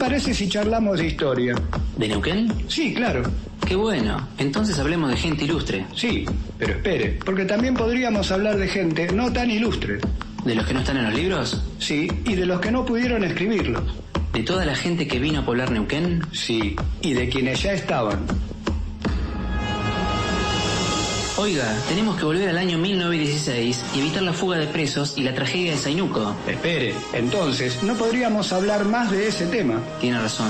parece si charlamos de historia? ¿De Neuquén? Sí, claro. Qué bueno. Entonces hablemos de gente ilustre. Sí, pero espere, porque también podríamos hablar de gente no tan ilustre. ¿De los que no están en los libros? Sí, y de los que no pudieron escribirlos. ¿De toda la gente que vino a poblar Neuquén? Sí, y de quienes ya estaban. Oiga, tenemos que volver al año 1916 y evitar la fuga de presos y la tragedia de Zainuco. Espere, entonces, ¿no podríamos hablar más de ese tema? Tiene razón.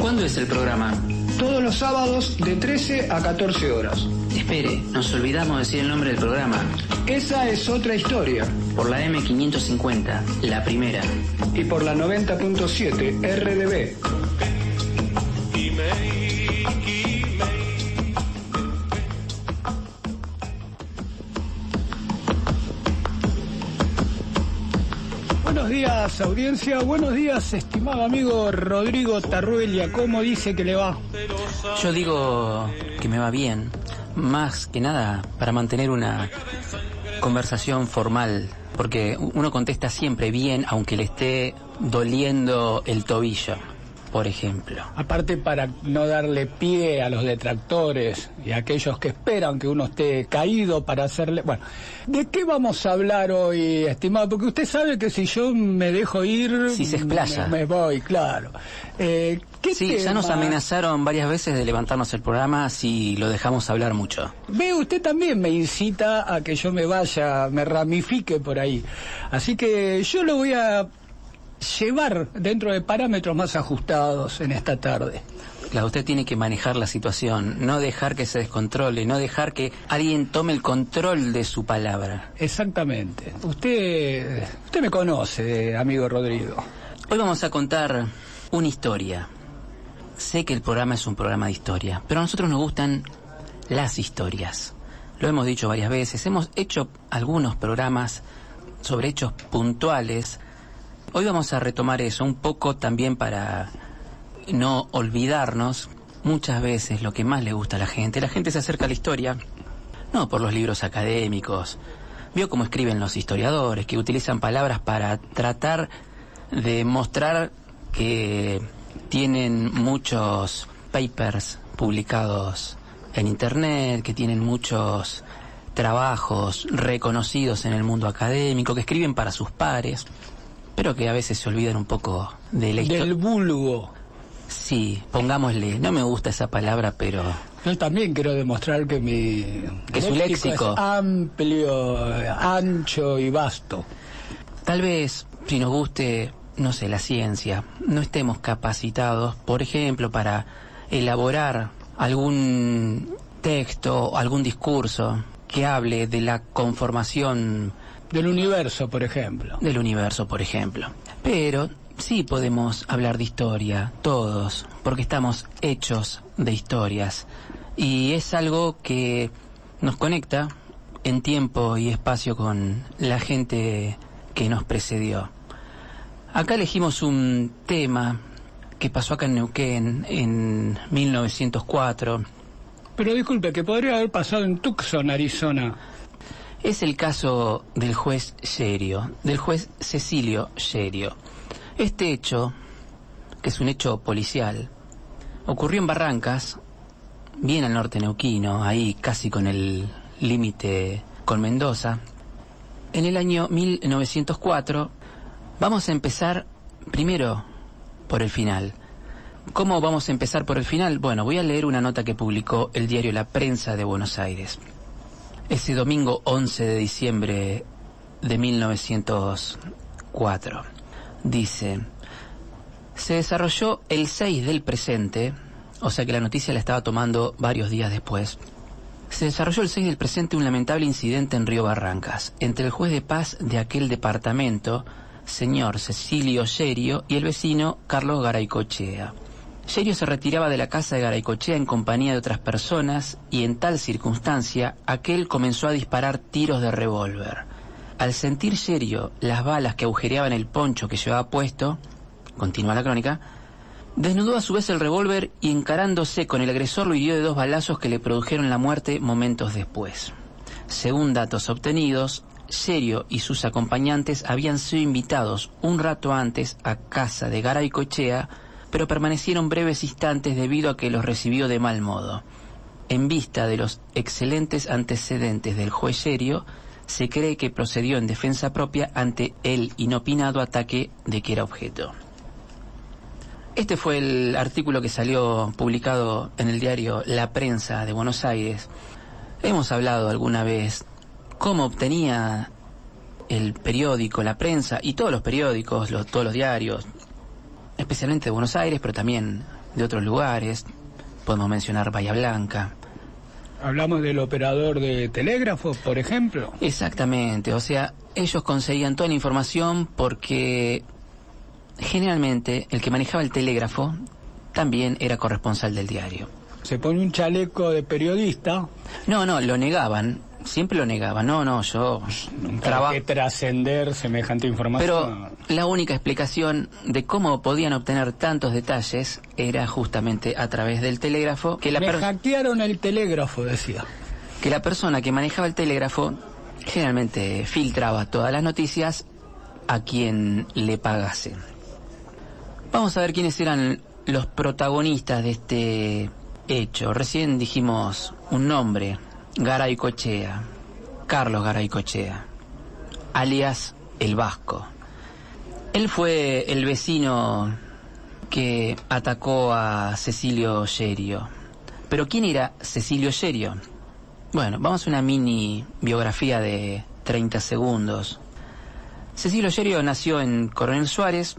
¿Cuándo es el programa? Todos los sábados de 13 a 14 horas. Espere, nos olvidamos de decir el nombre del programa. Esa es otra historia. Por la M550, la primera. Y por la 90.7 RDB. Buenos días, audiencia. Buenos días, estimado amigo Rodrigo Tarruella. ¿Cómo dice que le va? Yo digo que me va bien. Más que nada para mantener una conversación formal. Porque uno contesta siempre bien, aunque le esté doliendo el tobillo, por ejemplo. Aparte, para no darle pie a los detractores y a aquellos que esperan que uno esté caído para hacerle... Bueno, ¿de qué vamos a hablar hoy, estimado? Porque usted sabe que si yo me dejo ir... Si se explaya. Me voy, claro. ¿Qué sí, tema? Ya nos amenazaron varias veces de levantarnos el programa si lo dejamos hablar mucho. Ve, usted también me incita a que yo me vaya, me ramifique por ahí. Así que yo lo voy a llevar dentro de parámetros más ajustados en esta tarde. Claro, usted tiene que manejar la situación, no dejar que se descontrole, no dejar que alguien tome el control de su palabra. Exactamente. Usted me conoce, amigo Rodrigo. Hoy vamos a contar una historia. Sé que el programa es un programa de historia, pero a nosotros nos gustan las historias. Lo hemos dicho varias veces, hemos hecho algunos programas sobre hechos puntuales. Hoy vamos a retomar eso un poco también para no olvidarnos. Muchas veces lo que más le gusta a la gente se acerca a la historia, no por los libros académicos. Vio cómo escriben los historiadores, que utilizan palabras para tratar de mostrar que tienen muchos papers publicados en internet, que tienen muchos trabajos reconocidos en el mundo académico, que escriben para sus pares, pero que a veces se olvidan un poco de la historia. Del vulgo. Sí, pongámosle, no me gusta esa palabra, pero... Yo también quiero demostrar que que su léxico es amplio, ancho y vasto. Tal vez, si nos guste, no sé, la ciencia, no estemos capacitados, por ejemplo, para elaborar algún texto, algún discurso que hable de la conformación... Del universo, por ejemplo. Del universo, por ejemplo. Pero sí podemos hablar de historia, todos, porque estamos hechos de historias. Y es algo que nos conecta en tiempo y espacio con la gente que nos precedió. Acá elegimos un tema que pasó acá en Neuquén en 1904. Pero disculpe, que podría haber pasado en Tucson, Arizona. Es el caso del juez Yerio, del juez Cecilio Yerio. Este hecho, que es un hecho policial, ocurrió en Barrancas, bien al norte neuquino, ahí casi con el límite con Mendoza. En el año 1904, vamos a empezar primero por el final. ¿Cómo vamos a empezar por el final? Bueno, voy a leer una nota que publicó el diario La Prensa de Buenos Aires. Ese domingo 11 de diciembre de 1904. Dice: se desarrolló el 6 del presente, o sea que la noticia la estaba tomando varios días después. Se desarrolló el 6 del presente un lamentable incidente en Río Barrancas, entre el juez de paz de aquel departamento, señor Cecilio Yerio, y el vecino Carlos Garaycochea. Yerio se retiraba de la casa de Garaycochea en compañía de otras personas y en tal circunstancia aquel comenzó a disparar tiros de revólver. Al sentir Yerio las balas que agujereaban el poncho que llevaba puesto, continúa la crónica, desnudó a su vez el revólver y encarándose con el agresor lo hirió de 2 balazos que le produjeron la muerte momentos después. Según datos obtenidos, Sherio y sus acompañantes habían sido invitados un rato antes a casa de Garaycochea, pero permanecieron breves instantes debido a que los recibió de mal modo. En vista de los excelentes antecedentes del juez Sherio, se cree que procedió en defensa propia ante el inopinado ataque de que era objeto. Este fue el artículo que salió publicado en el diario La Prensa de Buenos Aires. Hemos hablado alguna vez cómo obtenía el periódico, la prensa y todos los periódicos, todos los diarios, especialmente de Buenos Aires, pero también de otros lugares. Podemos mencionar Bahía Blanca. Hablamos del operador de telégrafo, por ejemplo. Exactamente, o sea, ellos conseguían toda la información porque generalmente el que manejaba el telégrafo también era corresponsal del diario. Se pone un chaleco de periodista. No, lo negaban, siempre lo negaban. No, yo Para que trascender semejante información. Pero la única explicación de cómo podían obtener tantos detalles era justamente a través del telégrafo. Me hackearon el telégrafo, decía. Que la persona que manejaba el telégrafo generalmente filtraba todas las noticias a quien le pagase. Vamos a ver quiénes eran los protagonistas de este hecho. Recién dijimos un nombre: Garaycochea, Carlos Garaycochea, alias el Vasco. Él fue el vecino que atacó a Cecilio Sherio. ¿Pero quién era Cecilio Sherio? Bueno, vamos a una mini biografía de 30 segundos. Cecilio Sherio nació en Coronel Suárez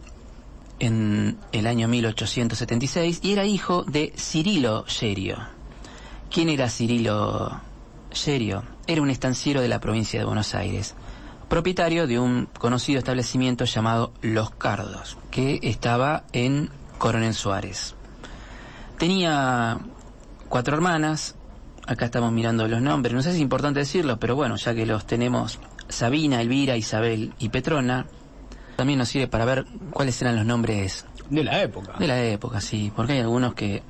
en el año 1876 y era hijo de Cirilo Sherio. ¿Quién era Cirilo Sherio? Era un estanciero de la provincia de Buenos Aires, propietario de un conocido establecimiento llamado Los Cardos, que estaba en Coronel Suárez. Tenía 4 hermanas, acá estamos mirando los nombres, no sé si es importante decirlos, pero bueno, ya que los tenemos: Sabina, Elvira, Isabel y Petrona. También nos sirve para ver cuáles eran los nombres de la época. De la época, sí, porque hay algunos que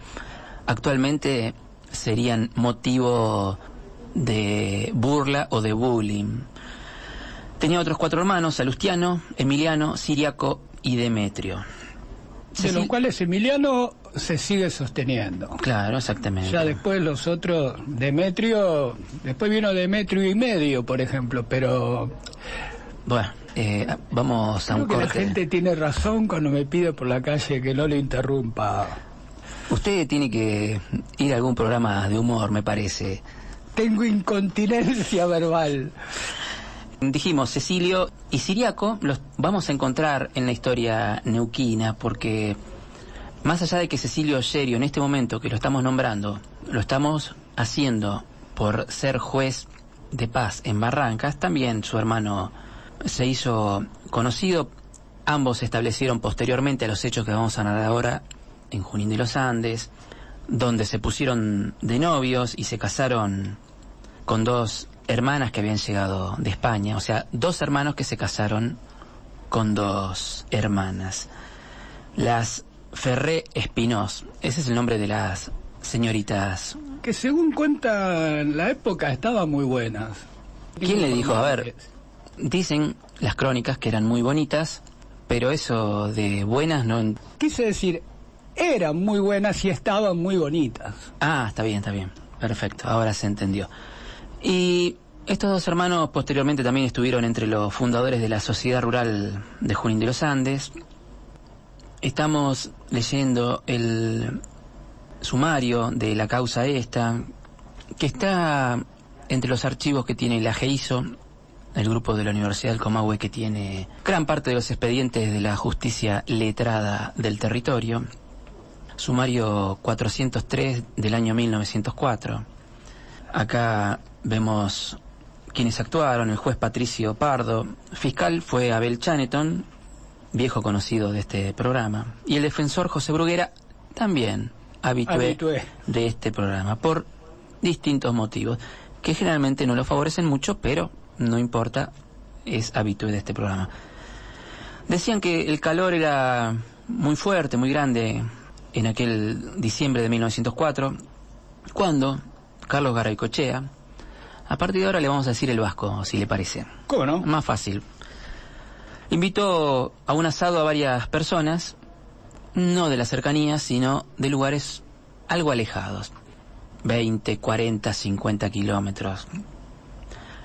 actualmente serían motivo de burla o de bullying. Tenía otros 4 hermanos: Salustiano, Emiliano, Siriaco y Demetrio. De los cuales Emiliano se sigue sosteniendo. Claro, exactamente. Ya después los otros, Demetrio, después vino Demetrio y medio, por ejemplo, pero... Bueno, vamos a un corte. La gente tiene razón cuando me pide por la calle que no le interrumpa. Usted tiene que ir a algún programa de humor, me parece. Tengo incontinencia verbal. Dijimos Cecilio y Siriaco los vamos a encontrar en la historia neuquina, porque más allá de que Cecilio Sherio en este momento que lo estamos nombrando, lo estamos haciendo por ser juez de paz en Barrancas, también su hermano se hizo conocido. Ambos se establecieron posteriormente a los hechos que vamos a narrar ahora en Junín de los Andes, donde se pusieron de novios y se casaron con 2 hermanas que habían llegado de España. O sea, 2 hermanos que se casaron con 2 hermanas. Las Ferré Espinós, ese es el nombre de las señoritas. Que según cuenta la época estaban muy buenas. ¿Quién le dijo? A ver, dicen las crónicas que eran muy bonitas, pero eso de buenas no... Quise decir, eran muy buenas y estaban muy bonitas. Ah, está bien, perfecto, ahora se entendió. Y estos 2 hermanos posteriormente también estuvieron entre los fundadores de la Sociedad Rural de Junín de los Andes. Estamos leyendo el sumario de la causa esta, que está entre los archivos que tiene la GEISO, el grupo de la Universidad del Comahue, que tiene gran parte de los expedientes de la justicia letrada del territorio. Sumario 403 del año 1904. Acá vemos quienes actuaron: el juez Patricio Pardo, fiscal fue Abel Chaneton, viejo conocido de este programa, y el defensor José Bruguera, también habitué de este programa, por distintos motivos, que generalmente no lo favorecen mucho, pero no importa, es habitué de este programa. Decían que el calor era muy fuerte, muy grande, en aquel diciembre de 1904, cuando Carlos Garaycochea A partir de ahora le vamos a decir el Vasco, si le parece. ¿Cómo no? Más fácil. Invitó a un asado a varias personas, no de las cercanías, sino de lugares algo alejados. 20, 40, 50 kilómetros.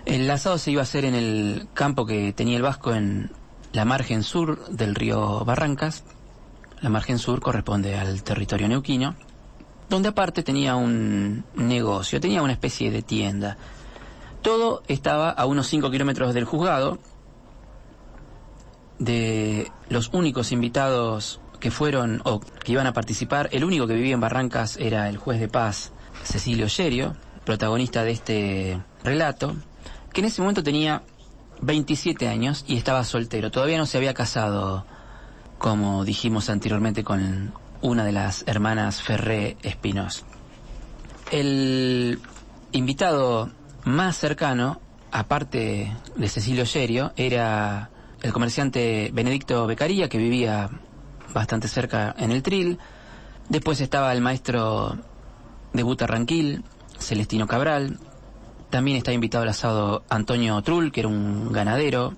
El asado se iba a hacer en el campo que tenía el Vasco en la margen sur del río Barrancas. La margen sur corresponde al territorio neuquino, donde aparte tenía un negocio, tenía una especie de tienda. Todo estaba a unos 5 kilómetros del juzgado. De los únicos invitados que fueron o que iban a participar, el único que vivía en Barrancas era el juez de paz Cecilio Yerio, protagonista de este relato, que en ese momento tenía 27 años y estaba soltero. Todavía no se había casado, como dijimos anteriormente, con una de las hermanas Ferré Espinós. El invitado más cercano, aparte de Cecilio Yerio, era el comerciante Benedicto Beccaria, que vivía bastante cerca en el Tril. Después estaba el maestro de Butarranquil, Celestino Cabral. También está invitado al asado Antonio Trull, que era un ganadero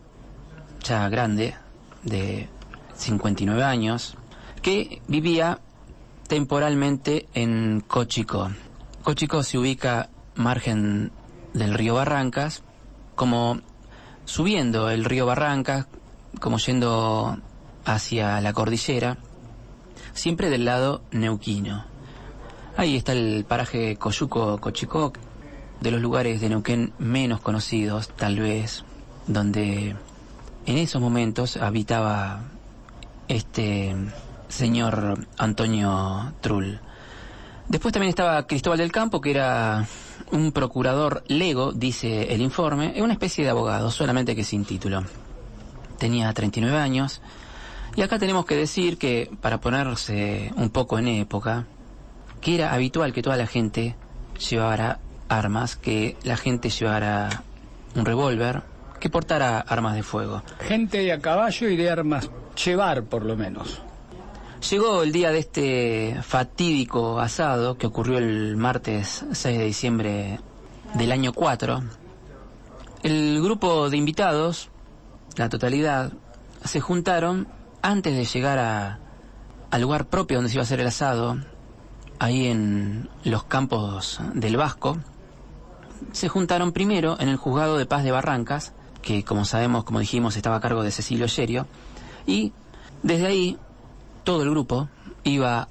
ya grande, de 59 años, que vivía temporalmente en Cochicó. Cochicó se ubica margen del río Barrancas, como subiendo el río Barrancas, como yendo hacia la cordillera, siempre del lado neuquino. Ahí está el paraje Coyuco-Cochicó, de los lugares de Neuquén menos conocidos, tal vez, donde en esos momentos habitaba este señor Antonio Trull. Después también estaba Cristóbal del Campo, que era un procurador lego, dice el informe, es una especie de abogado, solamente que sin título. Tenía 39 años, y acá tenemos que decir que, para ponerse un poco en época, que era habitual que toda la gente llevara armas, que la gente llevara un revólver, que portara armas de fuego. Gente de a caballo y de armas, llevar por lo menos. Llegó el día de este fatídico asado, que ocurrió el martes 6 de diciembre del año 4. El grupo de invitados, la totalidad, se juntaron antes de llegar al lugar propio donde se iba a hacer el asado, ahí en los campos del Vasco. Se juntaron primero en el juzgado de paz de Barrancas, que como sabemos, como dijimos, estaba a cargo de Cecilio Yerio, y desde ahí todo el grupo iba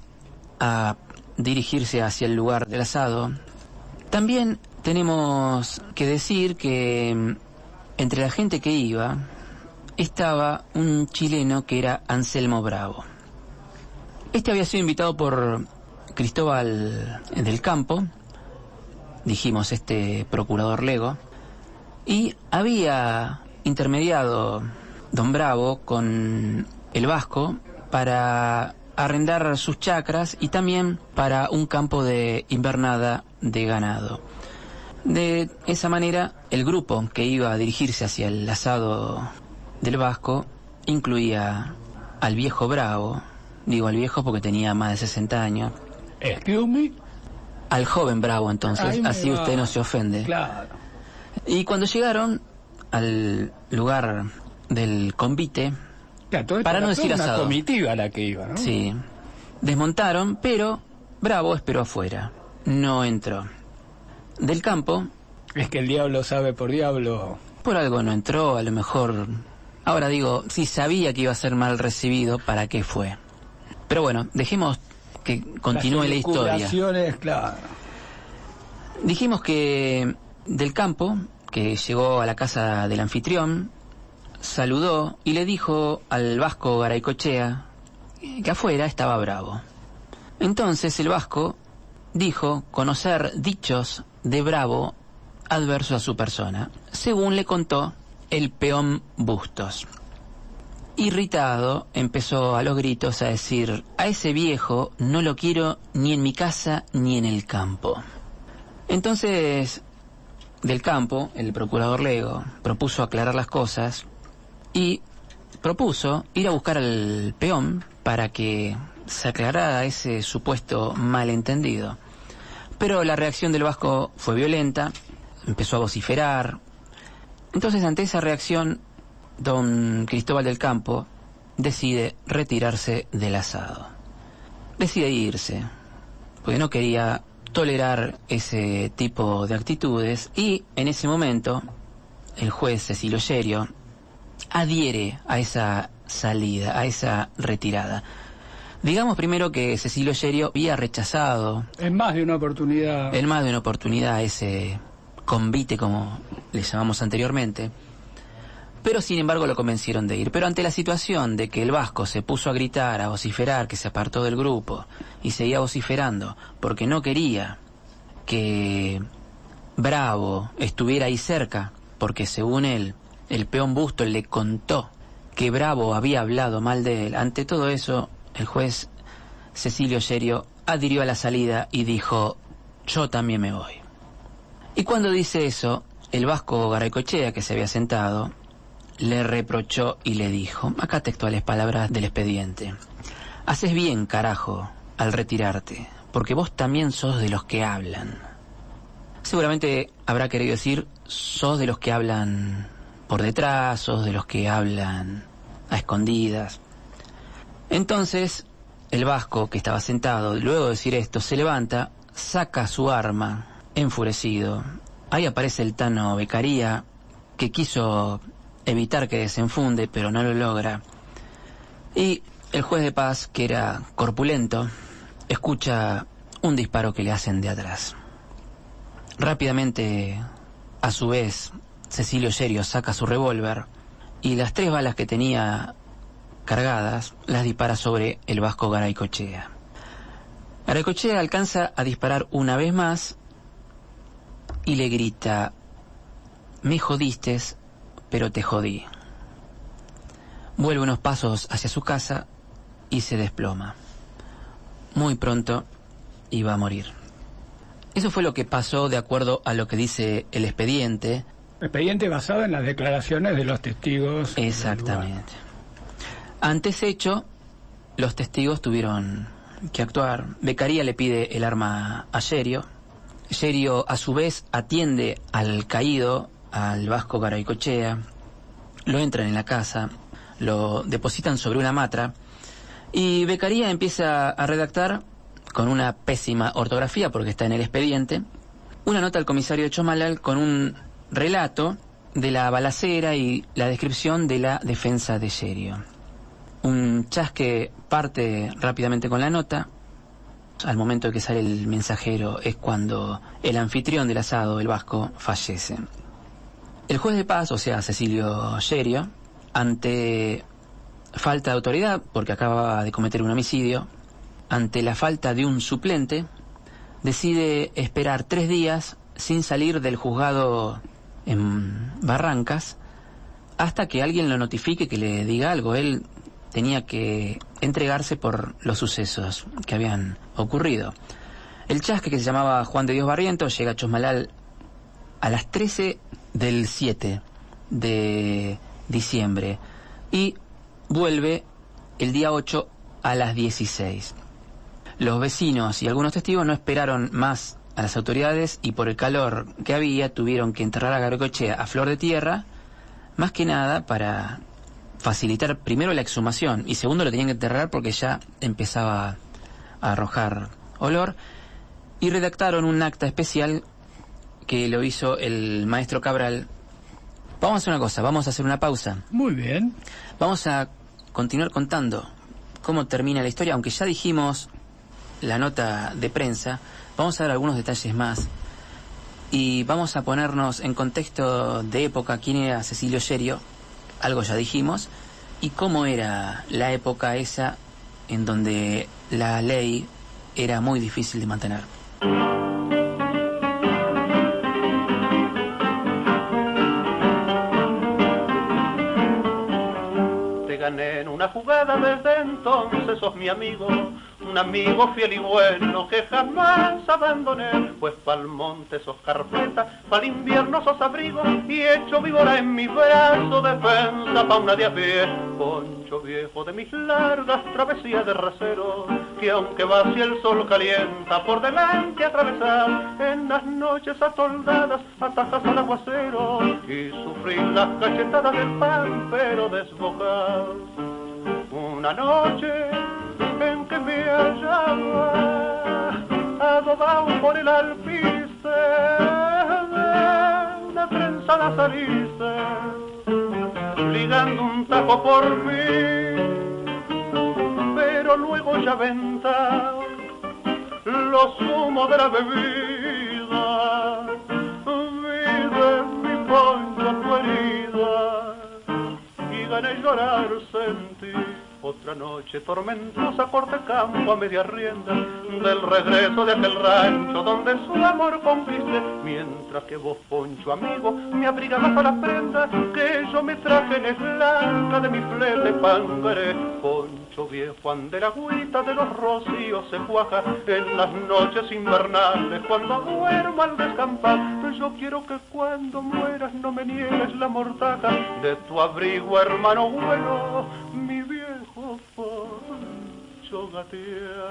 a dirigirse hacia el lugar del asado. También tenemos que decir que entre la gente que iba estaba un chileno que era Anselmo Bravo. Este había sido invitado por Cristóbal del Campo, dijimos, este procurador lego, y había intermediado don Bravo con el Vasco para arrendar sus chacras y también para un campo de invernada de ganado. De esa manera, el grupo que iba a dirigirse hacia el asado del Vasco incluía al viejo Bravo, digo al viejo porque tenía más de 60 años. Excuse me. Al joven Bravo, entonces, así usted no se ofende. Claro. Y cuando llegaron al lugar del convite, Claro, para no decir una asado, comitiva la que iba, ¿no? sí, desmontaron, pero Bravo esperó afuera, no entró. Del Campo, Es que el diablo sabe por diablo. por algo no entró, a lo mejor. Ahora digo, si sabía que iba a ser mal recibido, ¿para qué fue? Pero bueno, dejemos que continúe la historia. Las claro. Dijimos que Del Campo, que llegó a la casa del anfitrión, saludó y le dijo al Vasco Garaycochea que afuera estaba Bravo. Entonces el Vasco dijo conocer dichos de Bravo adversos a su persona, según le contó el peón Bustos. Irritado, empezó a los gritos a decir: a ese viejo no lo quiero ni en mi casa ni en el campo. Entonces, Del Campo, el procurador lego, propuso aclarar las cosas y propuso ir a buscar al peón para que se aclarara ese supuesto malentendido. Pero la reacción del Vasco fue violenta, empezó a vociferar. Entonces, ante esa reacción, don Cristóbal del Campo decide retirarse del asado. Decide irse, porque no quería tolerar ese tipo de actitudes, y en ese momento el juez Cecilio Yerio adhiere a esa salida, a esa retirada. Digamos primero que Cecilio Yerio había rechazado En más de una oportunidad. ese convite, como le llamamos anteriormente, pero sin embargo lo convencieron de ir. Pero ante la situación de que el vasco se puso a gritar, a vociferar, que se apartó del grupo y seguía vociferando porque no quería que Bravo estuviera ahí cerca, porque según él, el peón Busto le contó que Bravo había hablado mal de él. Ante todo eso, el juez Cecilio Yerio adhirió a la salida y dijo: yo también me voy. Y cuando dice eso, el vasco Garaycochea, que se había sentado, le reprochó y le dijo, acá textuales palabras del expediente: haces bien, carajo, al retirarte, porque vos también sos de los que hablan. Seguramente habrá querido decir, sos de los que hablan por detrás, sos de los que hablan a escondidas. Entonces, el vasco, que estaba sentado, luego de decir esto, se levanta, saca su arma, enfurecido. Ahí aparece el Tano Beccaria, que quiso evitar que desenfunde, pero no lo logra. Y el juez de paz, que era corpulento, escucha un disparo que le hacen de atrás. Rápidamente, a su vez, Cecilio Yerio saca su revólver y las 3 balas que tenía cargadas las dispara sobre el vasco Garaycochea. Garaycochea alcanza a disparar una vez más y le grita: me jodistes, pero te jodí. Vuelve unos pasos hacia su casa y se desploma. Muy pronto iba a morir. Eso fue lo que pasó de acuerdo a lo que dice el expediente. Expediente basado en las declaraciones de los testigos. Exactamente. Ante ese hecho, los testigos tuvieron que actuar. Beccaria le pide el arma a Yerio. Yerio, a su vez, atiende al caído, al vasco Garaycochea. Lo entran en la casa, lo depositan sobre una matra y Beccaria empieza a redactar, con una pésima ortografía porque está en el expediente, una nota al comisario de Chomalal con un relato de la balacera y la descripción de la defensa de Yerio. Un chasque parte rápidamente con la nota. Al momento de que sale el mensajero es cuando el anfitrión del asado, el vasco, fallece. El juez de paz, o sea, Cecilio Yerio, ante falta de autoridad, porque acaba de cometer un homicidio, ante la falta de un suplente, decide esperar 3 días sin salir del juzgado en Barrancas hasta que alguien lo notifique, que le diga algo. Él tenía que entregarse por los sucesos que habían ocurrido. El chasque, que se llamaba Juan de Dios Barrientos, llega a Chosmalal a las 13 del 7 de diciembre y vuelve el día 8 a las 16. Los vecinos y algunos testigos no esperaron más a las autoridades y por el calor que había tuvieron que enterrar a Garaycochea a flor de tierra, más que nada para facilitar primero la exhumación y segundo lo tenían que enterrar porque ya empezaba a arrojar olor, y redactaron un acta especial que lo hizo el maestro Cabral. Vamos a hacer una cosa, vamos a hacer una pausa. Muy bien. Vamos a continuar contando cómo termina la historia, aunque ya dijimos la nota de prensa. Vamos a dar algunos detalles más y vamos a ponernos en contexto de época. ¿Quién era Cecilio Yerio? Algo ya dijimos. Y cómo era la época esa en donde la ley era muy difícil de mantener. Te gané en una jugada, desde entonces sos mi amigo. un amigo fiel y bueno que jamás abandoné, pues pa'l monte sos carpeta, pa'l invierno sos abrigo, y hecho víbora en mi brazo defensa pa' una de a pie, poncho viejo de mis largas travesías de rasero, que aunque va si el sol calienta, por delante atravesar, en las noches atoldadas atajas al aguacero, y sufrir las cachetadas del pampero desbocar. Una noche en que me hallaba adobado por el alpiste de una trenzada saliste, ligando un tajo por mí, pero luego ya venta los humos de la bebida, vive mi poncho tu herida, y gané llorar sentí. Otra noche tormentosa, corte campo a media rienda, del regreso de aquel rancho donde su amor conquiste, mientras que vos, poncho amigo, me abrigabas a la prenda que yo me traje en blanca de mi flete pangaré. Poncho viejo, ande la agüita de los rocíos se cuaja en las noches invernales cuando duermo al descampar. Yo quiero que cuando mueras no me niegues la mortaja de tu abrigo, hermano bueno, mi viejo Poncho gatea.